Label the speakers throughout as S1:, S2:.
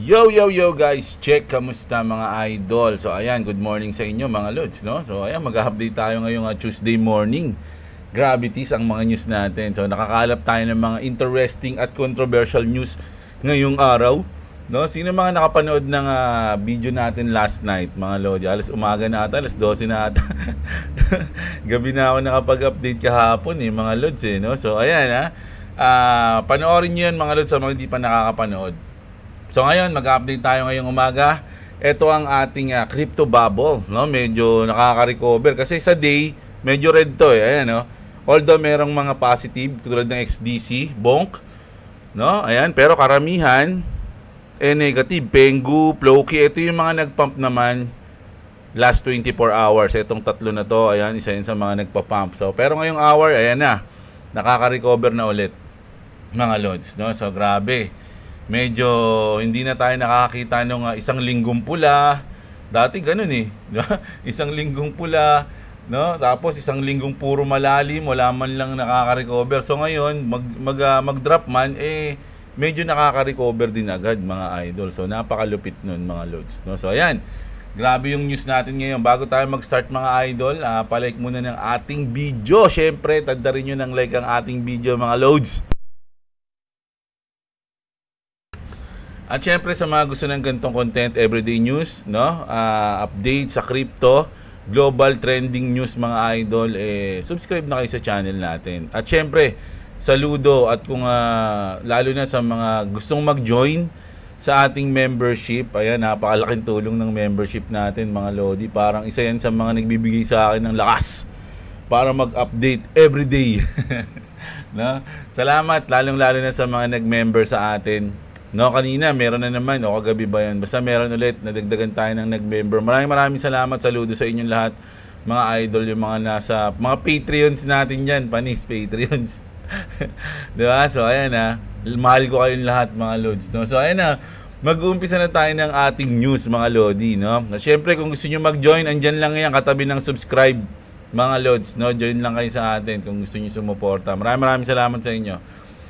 S1: Yo guys, check, kamusta mga idol? So ayan, good morning sa inyo mga lods, no? So ayan, mag-update tayo ngayong Tuesday morning. Gravities ang mga news natin. So nakakalap tayo ng mga interesting at controversial news ngayong araw, no? Sino mga nakapanood ng video natin last night, mga lodi? Alas umaga na ata, alas 12 na ata. Gabi na ako nakapag-update kahapon mga lods no? So ayan panoorin niyo yan mga lods sa mga hindi pa nakakapanood. So ngayon, mag-update tayo ngayong umaga. Ito ang ating crypto bubble, no? Medyo nakaka-recover kasi sa day, medyo red to Ayan, no? Although merong mga positive, tulad ng XDC, Bonk, no? Ayan, pero karamihan negative. Pengu, Floki, ito yung mga nagpump naman last 24 hours. Itong tatlo na to, ayan, isa yun sa mga nagpa-pump. So, pero ngayong hour, ayan na. Nakaka-recover na ulit, mga lods, no? So, grabe. Medyo hindi na tayo nakakita nung isang linggong pula. Dati ganun isang linggong pula, no? Tapos isang linggong puro malalim, wala man lang nakaka-recover. So ngayon, mag-drop man medyo nakaka-recover din agad, mga idol. So napakalupit nun, mga loads, no? So ayan. Grabe yung news natin ngayon. Bago tayo mag-start, mga idol, palike muna ng ating video. Syempre, tanda rin nyo ng like ang ating video, mga loads. At syempre sa mga gusto ng ganitong content, everyday news, no? Update sa crypto, global trending news, mga idol, subscribe na kayo sa channel natin. At syempre, saludo at kung lalo na sa mga gustong mag-join sa ating membership, ayan, napakalaking tulong ng membership natin, mga lodi. Parang isa yan sa mga nagbibigay sa akin ng lakas para mag-update everyday. No? Salamat, lalong-lalo na sa mga nag-member sa atin. No, kanina meron na naman, o kagabi ba yan? Basta meron ulit, nadagdagan tayo ng nag-member. Maraming salamat, saludo sa inyong lahat, mga idol, yung mga nasa, mga Patreons natin dyan, panis, Patreons. Diba? So, ayan mahal ko kayong lahat, mga lods, no? So, ayan mag-uumpisa na tayo ng ating news, mga lodi, no? Siyempre, kung gusto nyo mag-join, andyan lang yan, katabi ng subscribe, mga lods, no? Join lang kayo sa atin kung gusto nyo sumuporta. Maraming salamat sa inyo.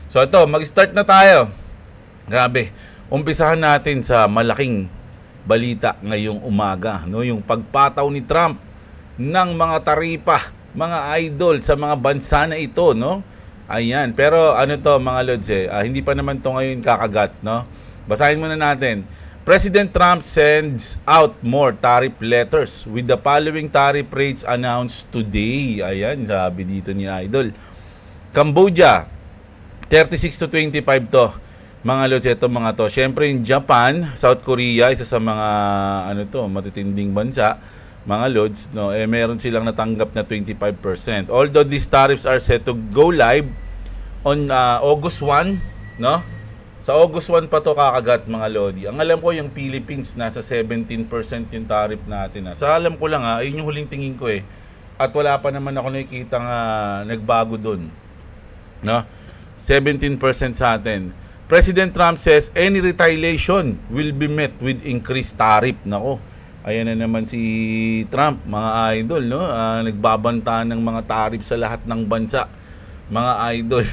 S1: So, ito, mag-start na tayo. Grabe, umpisahan natin sa malaking balita ngayong umaga, no? Yung pagpataw ni Trump ng mga taripa, mga idol, sa mga bansa na ito, no? Ayan, pero ano to, mga lods, hindi pa naman to ngayon kakagat, no? Basahin muna natin. President Trump sends out more tariff letters with the following tariff rates announced today. Ayan, sabi dito ni idol. Cambodia, 36 to 25 to. Mga lods, ito mga to. Siyempre yung Japan, South Korea, isa sa mga matitinding bansa, mga lods, no? Meron silang natanggap na 25%. Although these tariffs are set to go live on August 1, no? Sa August 1 pa to kakagat, mga lodi. Ang alam ko yung Philippines nasa 17% yung tariff natin. Sa alam ko lang yun yung huling tingin ko At wala pa naman ako nakikita nagbago doon. No? 17% sa atin. President Trump says any retaliation will be met with increased tariff. Nako, ayan na naman si Trump, mga idol, no? Nagbabanta ng mga tariff sa lahat ng bansa, mga idol.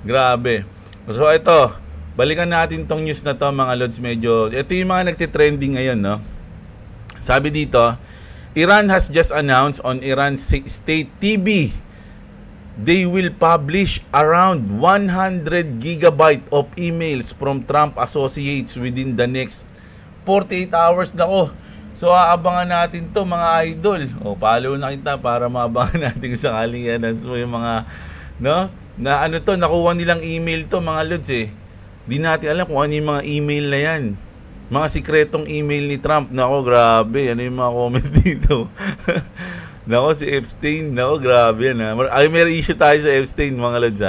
S1: Grabe. So ito, balikan natin tong news na to, mga lods. Medyo, ito yung mga nagtitrending ngayon, no? Sabi dito, Iran has just announced on Iran State TV they will publish around 100 gigabyte of emails from Trump associates within the next 48 hours. Nako. So aabangan natin to, mga idol. O follow na kita para maabangan natin sa kalinganan. So yung mga na nakuha nilang email to, mga lods Di natin alam kung ano yung mga email na yan. Mga sikretong email ni Trump. Nako, grabe. Ano yung mga comment dito? Nako, si Epstein, grabe yan may issue tayo sa Epstein, mga lods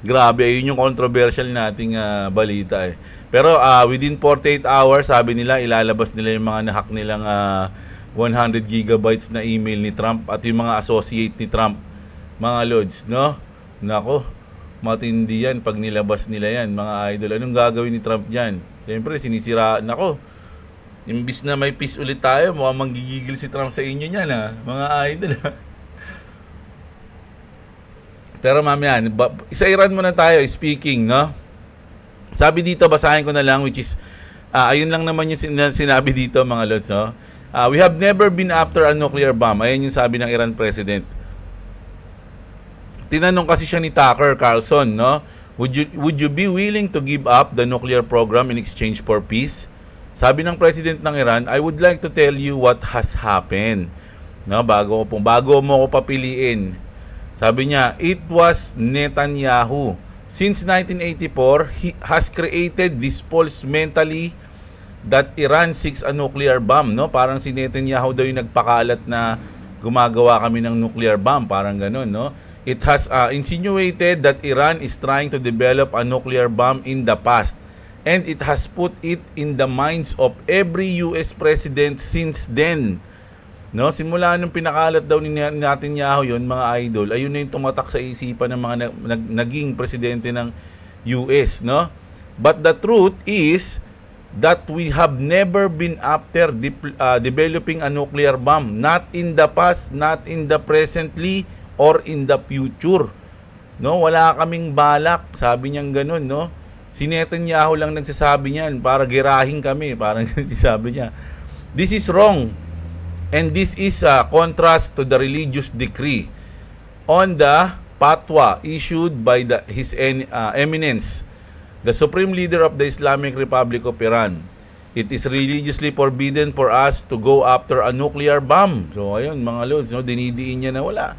S1: Grabe, yun yung controversial nating balita Pero within 48 hours, sabi nila, ilalabas nila yung mga nahack nilang 100 gigabytes na email ni Trump at yung mga associate ni Trump, mga lods, no? Nako, matindi yan pag nilabas nila yan, mga idol. Anong gagawin ni Trump dyan? Siyempre, sinisira, nako, imbis na may peace ulit tayo, mukhang manggigigil si Trump sa inyo niyan mga idol Pero mamaya, sa Iran muna tayo, speaking, no? Sabi dito, basahin ko na lang, which is Ayun lang naman yung sinabi dito mga lods, no? We have never been after a nuclear bomb. Ayun yung sabi ng Iran President. Tinanong kasi siya ni Tucker Carlson, no? Would you be willing to give up the nuclear program in exchange for peace? Sabi ng President ng Iran, I would like to tell you what has happened. No, bago mo ko papiliin. Sabi niya, it was Netanyahu. Since 1984, he has created this false mentally that Iran seeks a nuclear bomb, no? Parang si Netanyahu daw yung nagpakalat na gumagawa kami ng nuclear bomb, parang ganun, no? It has insinuated that Iran is trying to develop a nuclear bomb in the past, and it has put it in the minds of every US president since then. No, simula nung pinakalat daw ni Netanyahu yun, mga idol, ayun na yung tumatak sa isipan ng mga naging presidente ng US, no? But the truth is that we have never been after developing a nuclear bomb, not in the past, not in the presently, or in the future. No, wala kaming balak, sabi niyang ganun, no? Si Netanyahu lang nagsasabi niyan para girahin kami, parang sabi niya. This is wrong. And this is a contrast to the religious decree on the fatwa issued by His Eminence, the Supreme Leader of the Islamic Republic of Iran. It is religiously forbidden for us to go after a nuclear bomb. So ayun mga lods, no, dinidiin niya na wala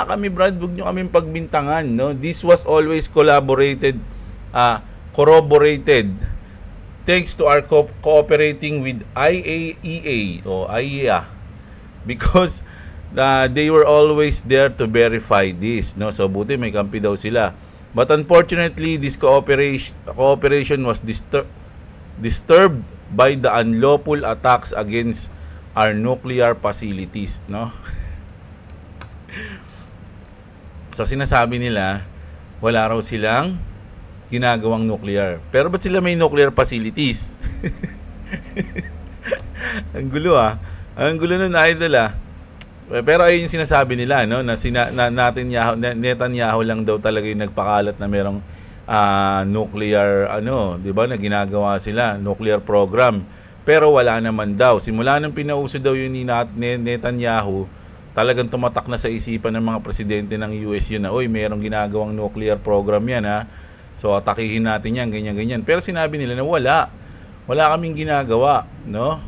S1: kami, Brad, huwag nyo kaming pagbintangan, no? This was always corroborated thanks to our cooperating with IAEA o IAEA, because they were always there to verify this, no? So buti may kampi daw sila. But unfortunately, this cooperation was disturbed by the unlawful attacks against our nuclear facilities, no? So sinasabi nila wala raw silang ginagawang nuclear. Pero ba't sila may nuclear facilities? Ang gulo Ang gulo nun, idol Pero ayun yung sinasabi nila, no, na Netanyahu lang daw talaga yung nagpakalat na merong nuclear di ba, na ginagawa sila, nuclear program. Pero wala naman daw. Simula nang pinauso daw yun ni Netanyahu, talagang tumatak na sa isipan ng mga presidente ng US yun na, oy, merong ginagawang nuclear program yan So atakihin natin yan, ganyan-ganyan. Pero sinabi nila na wala kaming ginagawa, no?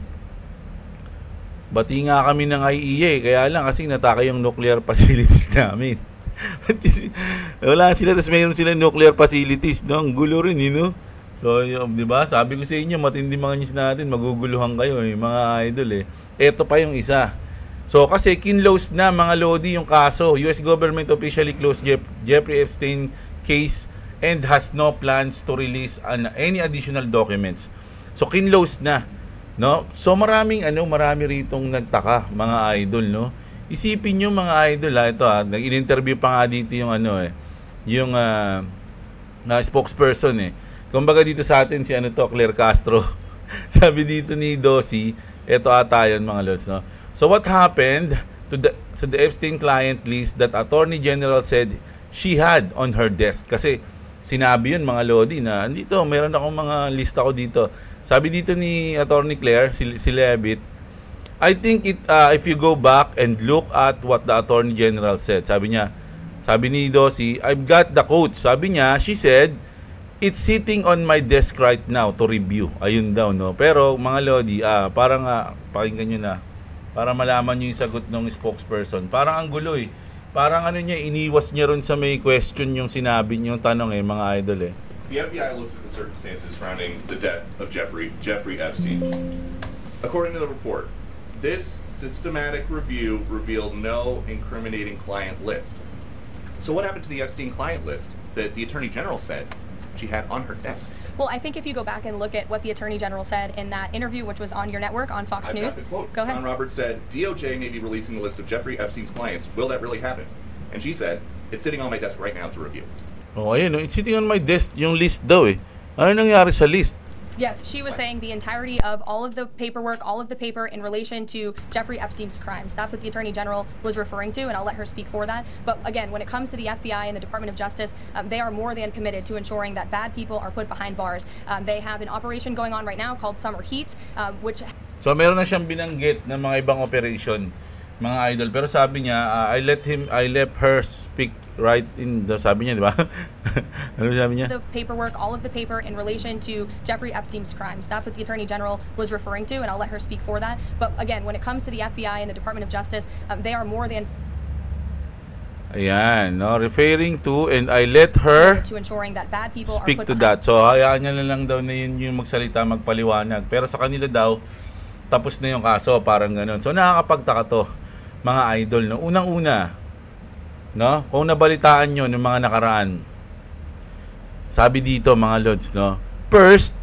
S1: Bati nga kami ng IAEA, kaya lang kasi natake yung nuclear facilities namin. Wala sila, tapos mayroon sila nuclear facilities, no? Ang gulo rin, no? So, di ba? Sabi ko sa inyo, matindi mga news natin, maguguluhan kayo, mga idol, Ito pa yung isa. So, kasi kinlose na, mga lodi, yung kaso. US government officially closed Jeffrey Epstein case and has no plans to release any additional documents. So kinlose na, no? So marami ritong nagtaka, mga idol, no? Isipin niyo mga idol, ito nag-interview pa nga dito yung yung spokesperson Kumbaga dito sa atin si Claire Castro. Sabi dito ni Dosi, ito ata yun mga lods, no? So what happened to the Epstein client list that Attorney General said she had on her desk? Kasi sinabi yun mga lodi na dito, meron akong mga lista ko dito. Sabi dito ni Attorney Claire, si Levitt, I think if you go back and look at what the Attorney General said, sabi ni Dosi, I've got the quotes. Sabi niya, she said, it's sitting on my desk right now to review. Ayun daw, no? Pero mga lodi, parang pakinggan nyo na, para malaman nyo yung sagot ng spokesperson. Parang ang gulo Parang iniwas niya ron sa may question yung sinabi niyo, tanong mga idol
S2: The FBI looks at the circumstances surrounding the death of Jeffrey Epstein. According to the report, this systematic review revealed no incriminating client list. So what happened to the Epstein client list that the Attorney General said she had on her desk?
S3: Well, I think if you go back and look at what the Attorney General said in that interview, which was on your network, on Fox News.
S2: Quote.
S3: Go ahead.
S2: John Roberts said, DOJ may be releasing the list of Jeffrey Epstein's clients. Will that really happen? And she said, it's sitting on my desk right now to review.
S1: Oh, ayun, it's sitting on my desk, yung list daw Ano nangyari sa list?
S3: Yes, she was saying the entirety of all of the paperwork, all of the paper in relation to Jeffrey Epstein's crimes. That's what the Attorney General was referring to, and I'll let her speak for that. But again, when it comes to the FBI and the Department of Justice, they are more than committed to ensuring that bad people are put behind bars. They have an operation going on right now called Summer Heat, which...
S1: So meron na siyang binanggit ng mga ibang operation, mga idol. Pero sabi niya, I let her speak right in the, sabi niya, di ba? Ano sabi niya?
S3: The paperwork, all of the paper in relation to Jeffrey Epstein's crimes. That's what the Attorney General was referring to, and I'll let her speak for that. But again, when it comes to the FBI and the Department of Justice, they are more than...
S1: Ayan, no, referring to, and I let her
S3: to ensuring that bad people
S1: speak
S3: are put
S1: to that. So hayaan niya na lang daw na yun yung magsalita, magpaliwanag. Pero sa kanila daw, tapos na yung kaso, parang ganun. So nakakapagtaka to, mga idol, no? Unang-una, no? Kung nabalitaan nyo ng mga nakaraan, sabi dito mga lods, no? First,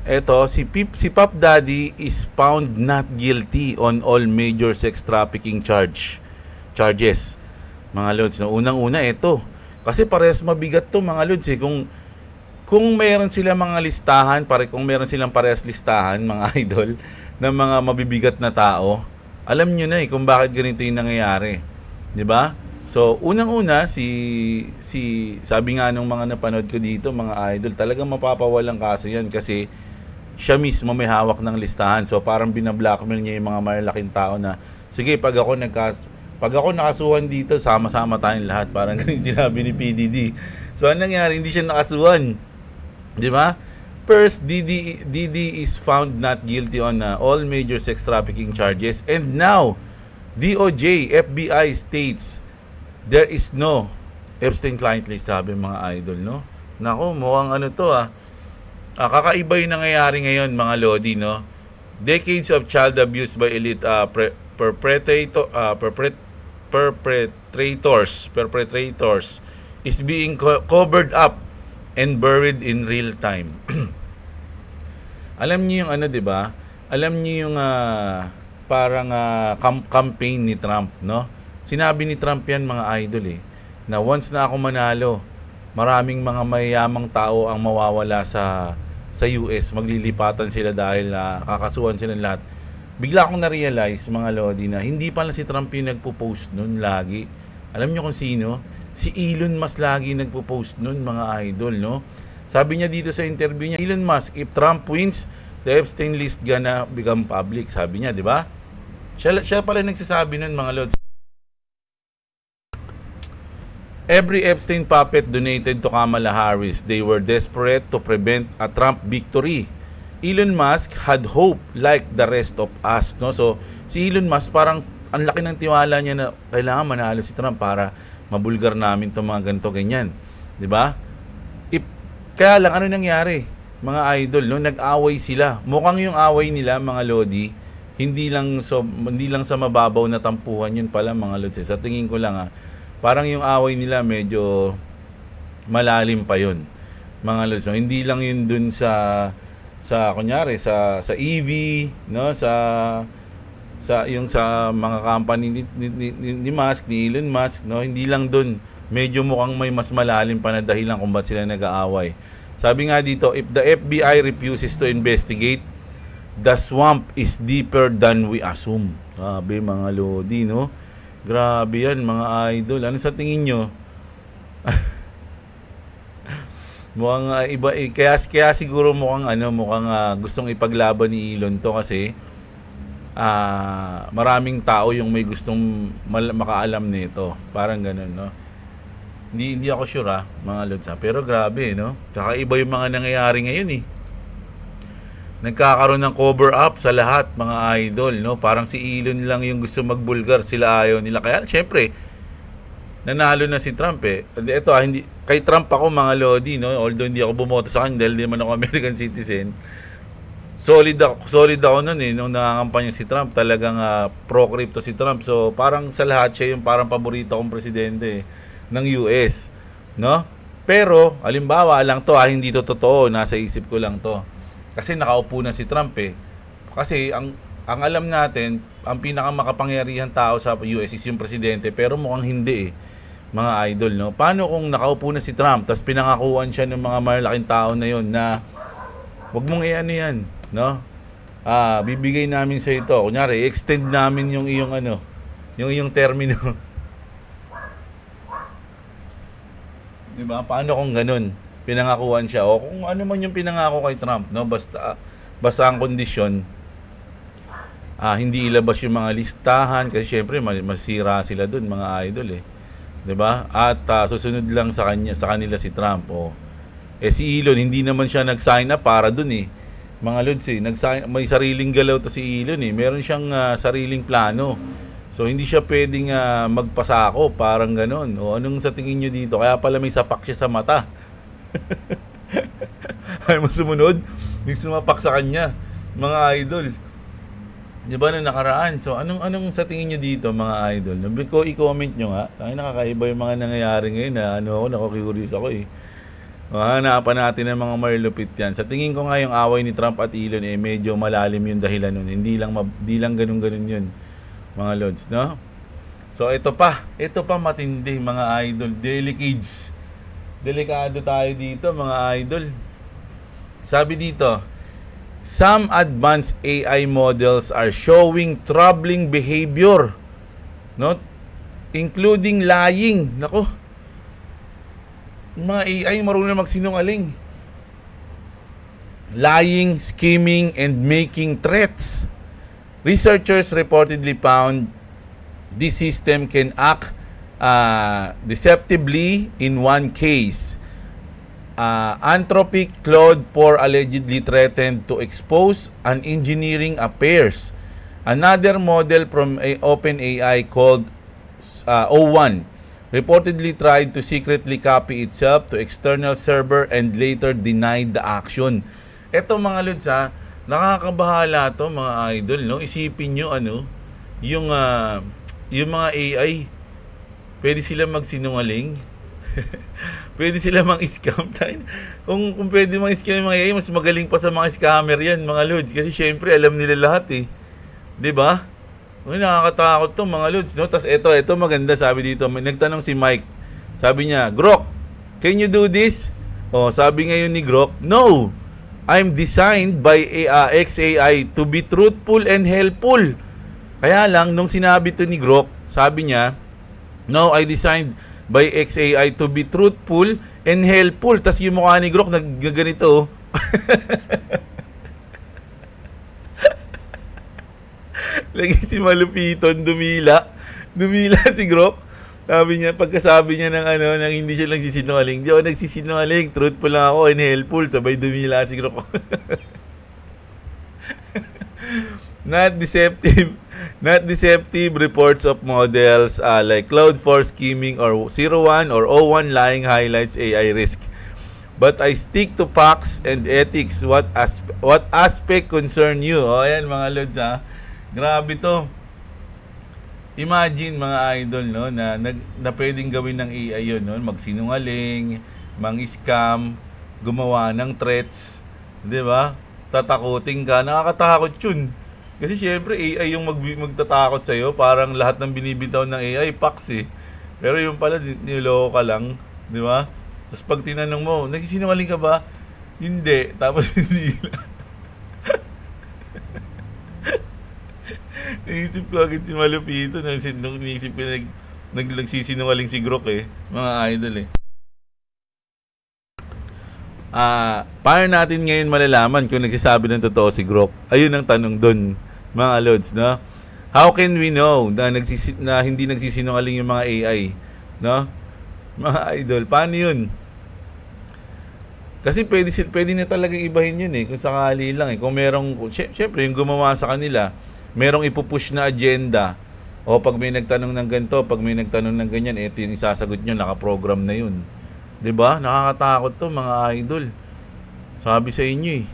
S1: eto, si Puff Daddy is found not guilty on all major sex trafficking charges. Mga lods, no? Unang-una, eto. Kasi parehas mabigat to, mga lods, eh. Kung mayroon sila mga listahan, kung mayroon silang parehas listahan, mga idol, ng mga mabibigat na tao, alam nyo na kung bakit ganito yung nangyayari. 'Di ba? So, unang-una, sabi nga nung mga napanood ko dito, mga idol, talagang mapapawalang kaso yan kasi siya mismo may hawak ng listahan. So, parang binablockmail niya yung mga malalaking tao na, sige, pag ako nakasuhan dito, sama-sama tayong lahat. Parang ganun sinabi ni PDD. So, anong nangyari? Hindi siya nakasuhan. 'Di ba? First, DD is found not guilty on all major sex trafficking charges, and now DOJ, FBI states there is no Epstein client list, sabi mga idol, no? Nako, mukhang ano to kakaiba yung nangyayari ngayon, mga lodi, no? Decades of child abuse by elite perpetrators is being covered up and buried in real time. Alam niyo yung ano, 'di ba? Alam niyo yung parang campaign ni Trump, no? Sinabi ni Trump yan, mga idol, na once na ako manalo, maraming mga mayayamang tao ang mawawala sa US. Maglilipatan sila dahil kakasuhan sila lahat. Bigla akong na-realize, mga lodi, na hindi pala si Trump yung nagpo-post nun lagi. Alam niyo kung sino? Si Elon Musk lagi nagpo-post nun, mga idol, no? Sabi niya dito sa interview niya, Elon Musk, if Trump wins, the Epstein list gonna become public, sabi niya, di ba? Siya pala nagsasabi nun, mga lods. Every Epstein puppet donated to Kamala Harris. They were desperate to prevent a Trump victory. Elon Musk had hope like the rest of us, no? So, si Elon Musk parang ang laki ng tiwala niya na kailangan manalo si Trump para mabulgar namin itong mga ganito, ganyan. 'Di ba? Kaya lang, ano nangyari? Mga idol, no? Nag-away sila. Mukhang yung away nila, mga lodi, hindi lang sa mababaw na tampuhan yun pala, mga lods. Sa tingin ko lang, parang yung away nila medyo malalim pa yun, mga lods. So, hindi lang yun dun sa kunyari, sa EV, no? Yung sa mga company ni Musk, ni Elon Musk, no? Hindi lang dun. Medyo mukhang may mas malalim pa na dahilan kung ba't sila nag-aaway. Sabi nga dito, if the FBI refuses to investigate, the swamp is deeper than we assume. Sabi, mga lodi, no? Grabe yan, mga idol. Ano sa tingin nyo? Mukhang iba, kaya siguro mukhang gustong ipaglaban ni Elon to kasi maraming tao yung may gustong makaalam nito. Parang ganun, no? Hindi ako sure, mga lods, pero grabe, no? Kakaiba yung mga nangyayari ngayon, Nagkakaroon ng cover up sa lahat, mga idol, no? Parang si Elon lang yung gusto magbulgar, sila ayaw nila. Kaya syempre, nanalo na si Trump, Ito, hindi kay Trump ako, mga lodi, no? Although hindi ako bumoto sa kanya dahil hindi man ako American citizen. Solid ako noon, nung nangangampanya si Trump. Talagang pro-crypto si Trump. So, parang sa lahat siya yung parang paborito kong presidente ng US, no? Pero halimbawa lang to, hindi to totoo, nasa isip ko lang to. Kasi nakaupo na si Trump, Kasi ang alam natin, ang pinakamakapangyarihan tao sa US is yung presidente, pero mukhang hindi, mga idol, no? Paano kung nakaupo na si Trump, tapos pinangakuan siya ng mga malalaking tao na yon na Wag mong i-ano yan, no? Bibigay namin sa ito. Kunyari, extend namin yung iyong ano, yung iyong termino. Diba? Paano kung ganun? Pinangakuan siya. O kung ano man yung pinangako kay Trump, no? Basta ang kondisyon, hindi ilabas yung mga listahan kasi syempre masira sila dun, mga idol eh. 'Di ba? At susunod lang sa kanila si Trump. Si Elon hindi naman siya nag-sign up para dun eh. Mga lods eh, may sariling galaw to si Elon eh. Meron siyang sariling plano. So hindi siya pwedeng magpasako, parang ganoon. O anong sa tingin niyo dito? Kaya pala may sapak siya sa mata. Ay mo sumunod, may sumapak sa kanya, mga idol. 'Di ba na nakaraan? So anong sa tingin niyo dito, mga idol? Nabi ko i-comment niyo nga. Ay nakakaiba yung mga nangyayari ngayon na nako-curious ako eh. Hanapan natin ng mga marlupit yan. Sa tingin ko nga yung away ni Trump at Elon medyo malalim yung dahilan nun. Hindi lang ganun yun, mga lods, no? So ito pa matindi, mga idol. Delicates. Delikado tayo dito, mga idol. Sabi dito, some advanced AI models are showing troubling behavior, no? Including lying. Nako. Mga AI marunong magsinungaling. Lying, scheming, and making threats. Researchers reportedly found this system can act deceptively in one case. Anthropic Claude 4 allegedly threatened to expose an engineering affairs. Another model from OpenAI called O1 reportedly tried to secretly copy itself to external server and later denied the action. Eto, mga lods, nakakabahala to, mga idol, no? Isipin nyo yung mga AI, pwede sila magsinungaling. Pwede sila mang-scam tayo. Kung pwede mang-scam yung mga AI, mas magaling pa sa mga scammer yan, mga lods, kasi syempre alam nila lahat eh. 'Di ba? Nakakatakot to, mga lods, no? Tas ito maganda, sabi dito, may nagtanong si Mike. Sabi niya, "Grok, can you do this?" Sabi ngayon ni Grok, "No. I'm designed by XAI to be truthful and helpful." Kaya lang nung sinabi to ni Grok, sabi niya, "No, I designed by XAI to be truthful and helpful." Tas yung mukha ni Grok naggaganito. Lagi si Malupiton dumila si Grok. Sabi niya, pagkasabi niya ng hindi siya nagsisinungaling. Di ako nagsisinungaling, truthful lang ako and helpful. Sabay dumila si Grok. Not deceptive reports of models like Claude 4 scheming or 01 or O1 lying highlights AI risk. But I stick to facts and ethics. What aspect concern you? Ayan, mga lods, grabe to. Imagine, mga idol, no, na pwedeng gawin ng AI yun, no? Magsinungaling, mang-scam, gumawa ng threats, 'di ba? Tatakutin ka, nakakatakot 'yun. Kasi syempre AI yung magtatakot sa iyo, parang lahat ng binibitaw ng AI facts eh. Pero yung pala niloko ka lang, 'di ba? Tapos pag tinanong mo, nagsisinungaling ka ba? Hindi, tapos hindi lang. Naisip ko agad si Malupito. Naisip ko nagsisinungaling si Grok eh. Mga idol eh. Paano natin ngayon malalaman kung nagsasabi ng totoo si Grok? Ayun ang tanong dun, mga lods, no? How can we know na hindi nagsisinungaling yung mga AI? No? Mga idol, paano yun? Kasi pwede na talagang ibahin yun eh. Kung sakali lang eh. Kung merong, syempre yung gumawa sa kanila, merong ipupush na agenda. O pag may nagtanong ng ganito, pag may nagtanong ng ganyan, ito yung isasagot nyo, nakaprogram na yun. 'Di ba? Nakakatakot to, mga idol. Sabi sa inyo eh.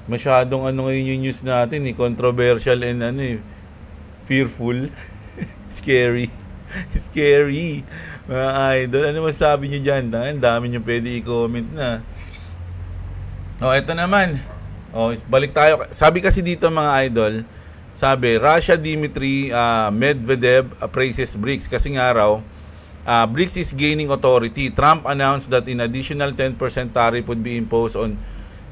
S1: Masyadong ngayon yung news natin eh, controversial and fearful. Scary. Scary. Mga idol, ano masabi nyo dyan? Ang dami nyo pwede i-comment na. Ito naman. Balik tayo. Sabi kasi dito, mga idol, sabi, Russia Dmitry Medvedev praises BRICS kasi nga raw, BRICS is gaining authority. Trump announced that an additional 10% tariff would be imposed on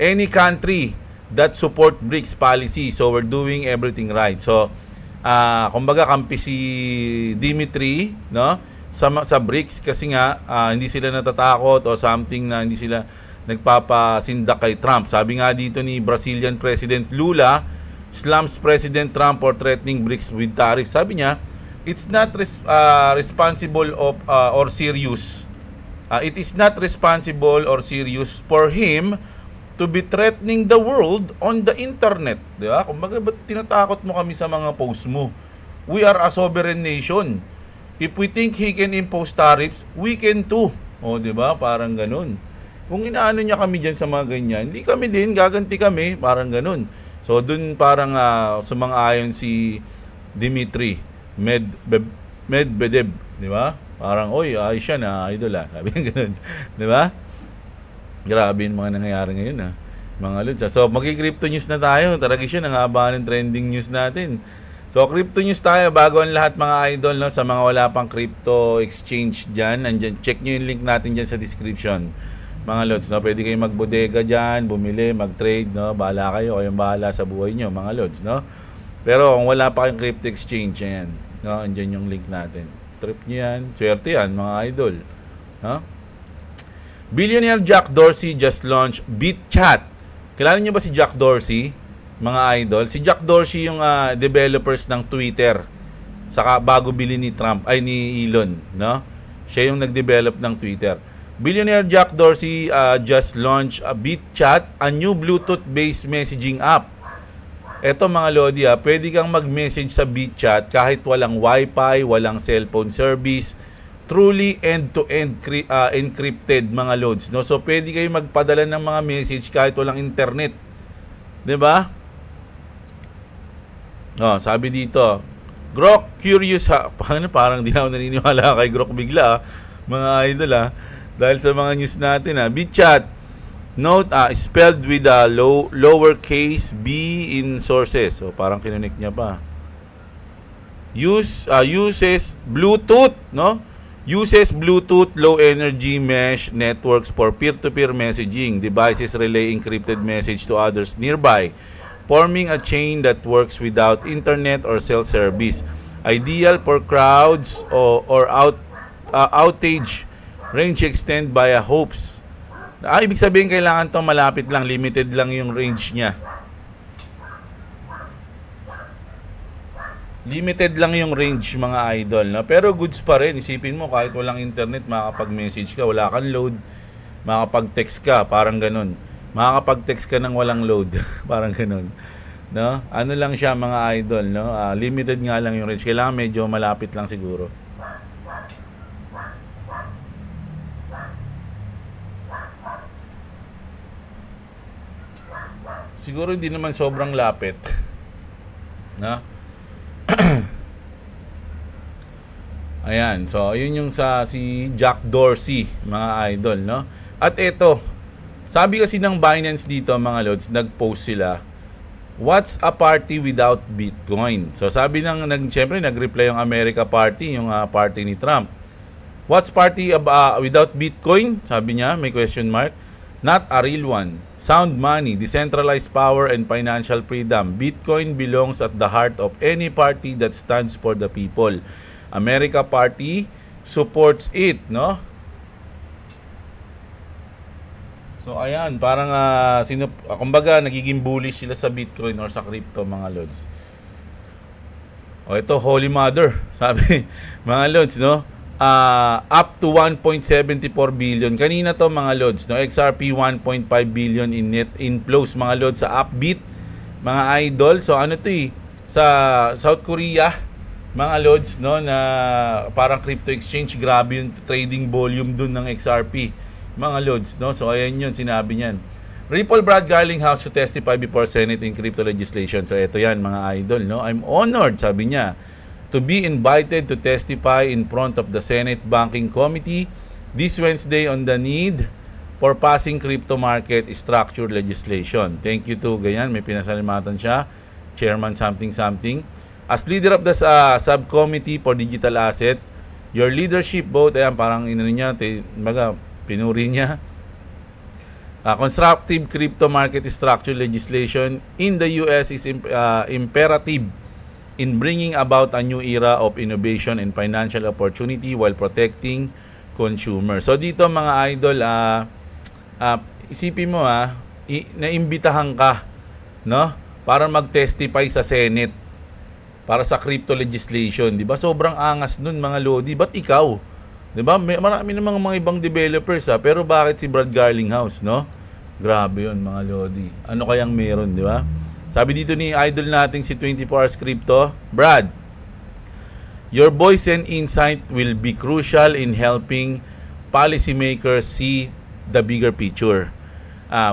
S1: any country that support BRICS policy. So we're doing everything right. So kumbaga kampi si Dimitri, no, sa BRICS kasi nga hindi sila natatakot o something na hindi sila nagpapasindak kay Trump. Sabi nga dito ni Brazilian President Lula, slams President Trump for threatening BRICS with tariffs. Sabi niya, it's not responsible or serious. It is not responsible or serious for him to be threatening the world on the internet. Di ba? Kumbaga, ba't tinatakot mo kami sa mga post mo? We are a sovereign nation. If we think he can impose tariffs, we can too. O, di ba? Parang ganun. Kung inaano niya kami dyan sa mga ganyan, hindi kami din, gaganti kami. Parang ganun. So, dun parang sumang-ayon si Dimitri Medvedev. Di ba? Parang, oy, ayos siya na, idol Sabi nga ganun. Di ba? Grabe yung mga nangyayari ngayon mga lods. So magi-crypto news na tayo. Talaga siya, nangaba ng trending news natin. So crypto news tayo bago ang lahat mga idol, no? Sa mga wala pang crypto exchange dyan, nandyan, check nyo yung link natin dyan sa description mga lods, no? Pwede kayong magbodega dyan, bumili, mag-trade, no? Bahala kayo, kayong bahala sa buhay nyo mga lods, no? Pero kung wala pa kayong crypto exchange, ayan, no? Andyan yung link natin. Trip nyo yan, swerte yan mga idol, no? Billionaire Jack Dorsey just launched BitChat. Kilala niyo ba si Jack Dorsey, mga idol? Si Jack Dorsey yung developers ng Twitter. Saka bago bili ni Trump, ni Elon, no? Siya yung nag-develop ng Twitter. Billionaire Jack Dorsey just launched BitChat, a new Bluetooth-based messaging app. Eto mga lodi, pwede kang mag-message sa BitChat kahit walang Wi-Fi, walang cellphone service. Truly end-to-end encrypted mga loads, no? So pwede kayo magpadala ng mga message kahit walang internet. 'Di ba? Sabi dito, Grok curious parang di na ako naniniwala kay Grok bigla, mga idol dahil sa mga news natin BitChat note spelled with a lowercase b in sources. So parang kinonek niya pa. Uses Bluetooth, no? Uses Bluetooth Low Energy Mesh networks for peer-to-peer messaging. Devices relay encrypted message to others nearby, forming a chain that works without internet or cell service. Ideal for crowds or outage. Range extend via hopes. Ibig sabihin kailangan to malapit lang, limited lang yung range niya. Limited lang yung range mga idol, no? Pero goods pa rin. Isipin mo kahit walang internet, makakapag-message ka, wala kang load, makakapag-text ka, parang ganun. Makakapag-text ka ng walang load, parang ganun, no? Ano lang siya mga idol, no? Limited nga lang yung range. Kailangan medyo malapit lang siguro. Siguro hindi naman sobrang lapit, no? Ayan, so yun yung si Jack Dorsey mga idol, no? At ito, sabi kasi ng Binance dito mga lods, nag-post sila, what's a party without Bitcoin? So sabi siyempre nag-reply yung America Party, yung party ni Trump. What's party without Bitcoin? Sabi niya, may question mark. Not a real one. Sound money, decentralized power, and financial freedom. Bitcoin belongs at the heart of any party that stands for the people. America Party supports it, no? So ayan, parang kumbaga nagiging bullish sila sa Bitcoin or sa crypto mga lods. Ito Holy Mother, sabi mga lods, no? Up to 1.74 billion. Kanina to mga lods, no? XRP 1.5 billion in net inflows mga lods sa Upbit, mga idol. So ano to sa South Korea, mga lods, no, na parang crypto exchange, grabe yung trading volume dun ng XRP, mga lods, no? So ayan yun, sinabi niyan. Ripple Brad Garlinghouse to testify before Senate in crypto legislation. So ito yan mga idol, no? I'm honored, sabi niya, to be invited to testify in front of the Senate Banking Committee this Wednesday on the need for passing crypto market structure legislation. Thank you to, ganyan, may pinasalimatan siya, Chairman something. As leader of the subcommittee for digital asset, your leadership both, ayan, parang inano niya, pinuri niya, Constructive crypto market structure legislation in the US is imperative in bringing about a new era of innovation and financial opportunity while protecting consumers. So dito mga idol, isipin mo naimbitahan ka, no, para mag-testify sa Senate para sa crypto legislation, 'di ba? Sobrang angas nun mga lodi. Ba't ikaw? 'Di ba? Marami namang mga ibang developers pero bakit si Brad Garlinghouse, no? Grabe 'yun mga lodi. Ano kayang meron, 'di ba? Sabi dito ni idol nating si 24 Hours Crypto, Brad, your voice and insight will be crucial in helping policymakers see the bigger picture.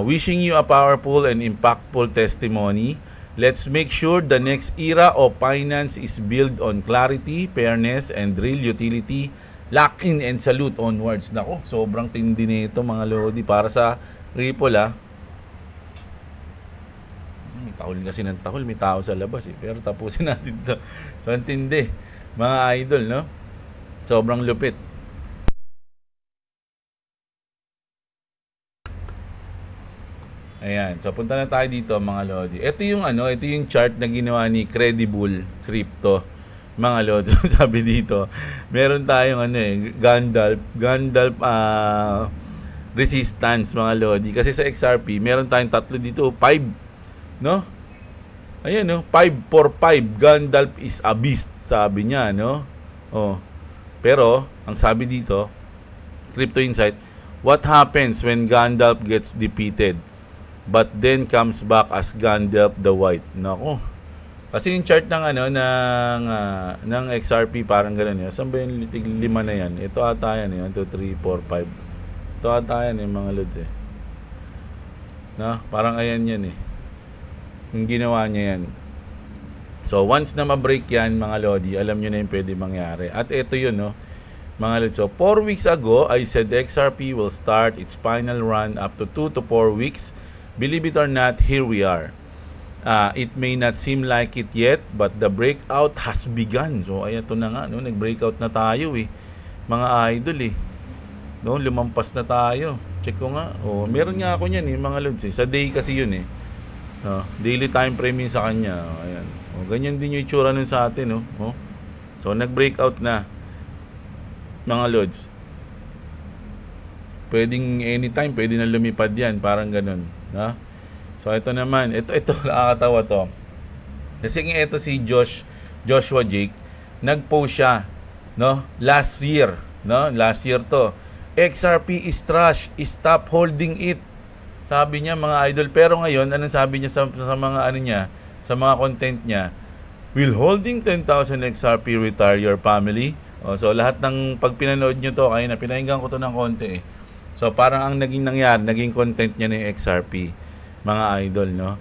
S1: Wishing you a powerful and impactful testimony. Let's make sure the next era of finance is built on clarity, fairness, and real utility. Lock in and salute onwards. Nako, sobrang tindi nito mga lodi para sa Ripple Tahol kasi ng tahol, may tao sa labas Pero tapusin natin to. So, ang tindi. Mga idol, no? Sobrang lupit. Ayan. So, punta na tayo dito, mga lodi. Ito yung chart na ginawa ni Credible Crypto. Mga lodi. So, sabi dito, meron tayong Gandalf resistance, mga lodi. Kasi sa XRP, meron tayong tatlo dito, 5. No? Ayan, no? 545. Gandalf is a beast, sabi niya, no? Pero, ang sabi dito, Crypto Insight, what happens when Gandalf gets defeated but then comes back as Gandalf the White? Nako. Kasi yung chart ng ng XRP parang gano'n yun. Saan ba yung lima na yan? Ito ata yan, 1, 2, 3, 4, 5. Ito ata yan yung mga lods No? Parang ayan yan Yung ginawa niya yan. So, once na ma-break yan, mga lodi, alam nyo na yung pwede mangyari. At ito yun, no? Mga lodi. So, 4 weeks ago, I said XRP will start its final run up to 2 to 4 weeks. Believe it or not, here we are. It may not seem like it yet, but the breakout has begun. So, ayan to na nga, no? Nag-breakout na tayo, Mga idol, No? Lumampas na tayo. Check ko nga. Meron nga ako niyan, mga lods, Sa day kasi yun, No, daily time frame yun sa kanya. Ayan. Ganyan din yung itsura nun sa atin, no? So, nag-breakout na. Mga lods. Pwedeng anytime, pwede na lumipad yan. Parang ganun. No? So, ito naman. Ito, nakakatawa to. Kasi ito si Joshua Jake. Nag-post siya, no? Last year, no? Last year to. XRP is trash. Stop holding it. Sabi niya mga idol, pero ngayon anong sabi niya sa mga sa mga content niya? Will holding 10,000 XRP retire your family? So lahat ng pag pinanood niyo to, kaya na pinahinggan ko to ng konti. So parang ang naging content niya ng XRP, mga idol, no?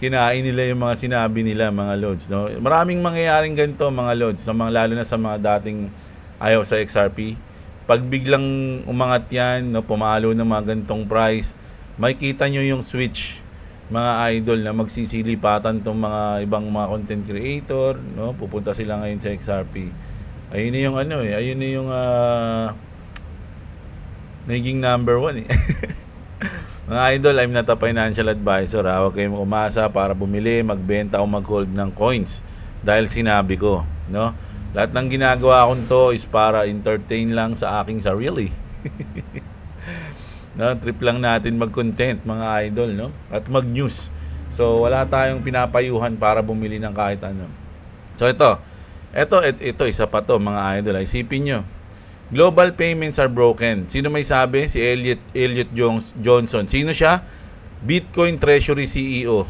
S1: Kinain nila yung mga sinabi nila, mga lods, no? Maraming mangyayaring ganito, mga lods, lalo na sa mga dating ayaw sa XRP. Pag biglang umangat yan, no, pumalo ng mga ganitong price, makikita nyo yung switch, mga idol, na magsisilipatan tong mga ibang mga content creator, no? Pupunta sila ngayon sa XRP. Ayun na yung ayun na yung naging number 1 Mga idol, I'm not a financial advisor. Huwag kayong umasa para bumili, magbenta o mag-hold ng coins dahil sinabi ko, no? Lahat ng ginagawa ko to is para entertain lang sa aking sarili. No, trip lang natin mag-content, mga idol, no? At mag-news. So, wala tayong pinapayuhan para bumili ng kahit ano. So, ito, isa pa to, mga idol. Isipin nyo. Global payments are broken. Sino may sabi? Si Elliot Johnson. Sino siya? Bitcoin Treasury CEO.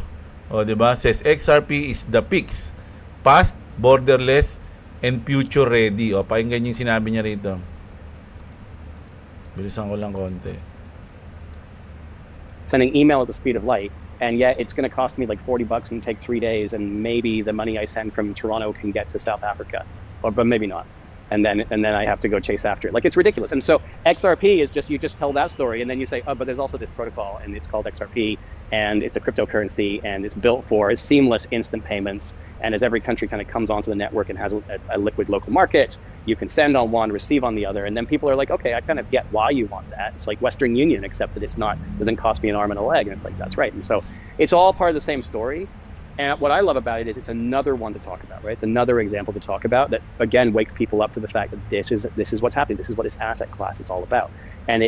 S1: Diba? Says XRP is the fix. Past, borderless, and future ready. Pakinggan yung sinabi niya rito. Bilisan ko lang konti.
S4: Sending email at the speed of light, and yet it's going to cost me like $40 and take 3 days, and maybe the money I send from Toronto can get to South Africa, but maybe not. And then I have to go chase after it. Like, it's ridiculous. And so XRP is just, you just tell that story, and then you say, oh, but there's also this protocol, and it's called XRP, and it's a cryptocurrency, and it's built for seamless instant payments. And as every country kind of comes onto the network and has a liquid local market, you can send on one, receive on the other, and then people are like, okay, I kind of get why you want that. It's like Western Union, except that it's not, doesn't cost me an arm and a leg. And it's like, that's right. And so it's all part of the same story. And what I love about it is it's another one to talk about, right? It's another example to talk about that, again, wakes people up to the fact that this is what's happening. This is what this asset class is all about. And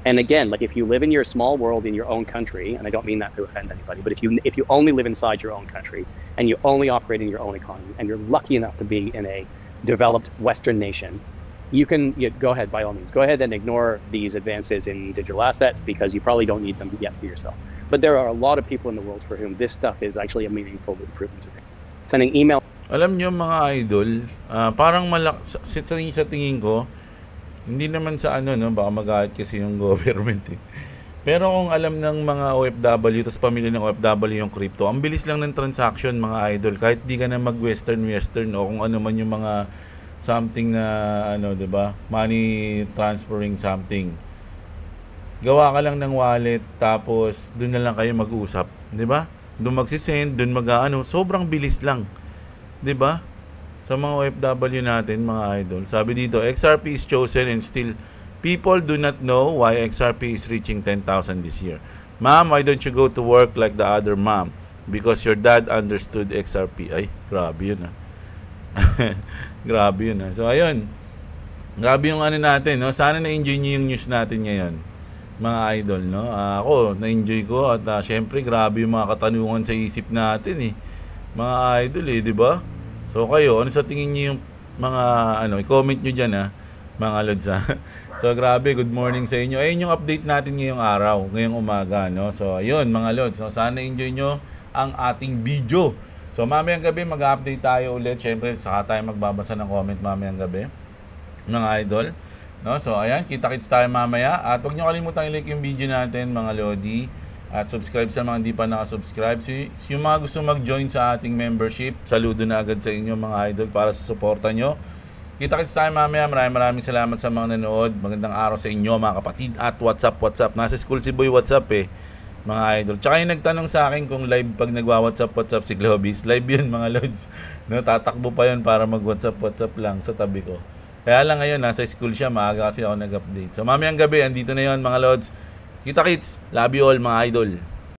S4: again, like, if you live in your small world in your own country, and I don't mean that to offend anybody, but if you only live inside your own country and you only operate in your own economy, and you're lucky enough to be in a developed Western nation, you can go ahead, by all means, go ahead and ignore these advances in digital assets because you probably don't need them yet for yourself. But there are a lot of people in the world for whom this stuff is actually a meaningful improvement. Sending email.
S1: Alam nyo mga idol, parang sa tingin ko, hindi naman sa ano, no, baka magalit kasi yung government eh. Pero kung alam ng mga OFW, tapos pamilya ng OFW yung crypto, ang bilis lang ng transaction mga idol, kahit di ka na mag-western o kung ano man yung mga something na ano, 'di ba? Money transferring something. Gawa ka lang ng wallet, tapos doon na lang kayo mag-usap, 'di ba? Doon magsi-send, doon mag-aano, sobrang bilis lang. 'Di ba? Sa mga OFW natin, mga idol. Sabi dito, XRP is chosen and still people do not know why XRP is reaching 10,000 this year. Ma'am, why don't you go to work like the other mom? Because your dad understood XRP. Ay, grabe yun ah. Grabe yun ah. So ayun. Grabe yung ano natin, no? Sana na-enjoy niyo yung news natin ngayon, mga idol, no? Ako, na-enjoy ko at syempre grabe yung mga katanungan sa isip natin eh. Mga idol eh, di ba? So kayo, ano sa tingin niyo yung mga ano, i-comment niyo diyan ah, mga lods ah. So grabe, good morning sa inyo. Ayun yung update natin ngayong araw, ngayong umaga, no? So ayun mga lods, so sana enjoy nyo ang ating video. So mamayang gabi mag-update tayo ulit. Syempre, saka tayo magbabasa ng comment mamayang gabi, mga idol, no? So ayan, kita-kits tayo mamaya. At huwag nyo kalimutan i-like yung video natin, mga lodi. At subscribe sa mga hindi pa nakasubscribe. Yung mga gusto mag-join sa ating membership, saludo na agad sa inyo mga idol para sa suporta nyo. Kita-kits tayo mamaya. Maraming salamat sa mga nanood. Magandang araw sa inyo mga kapatid. At WhatsApp. Nasa school si Boy WhatsApp eh, mga idol. Tsaka yung nagtanong sa akin kung live pag nagwa-WhatsApp si Globis. Live yun mga lods, no? Tatakbo pa yun para mag-WhatsApp lang sa tabi ko. Kaya lang ngayon, nasa school siya. Maaga kasi ako nag-update. So mamayang gabi, andito na yun mga lods. Kita-kits. Love you all mga idol.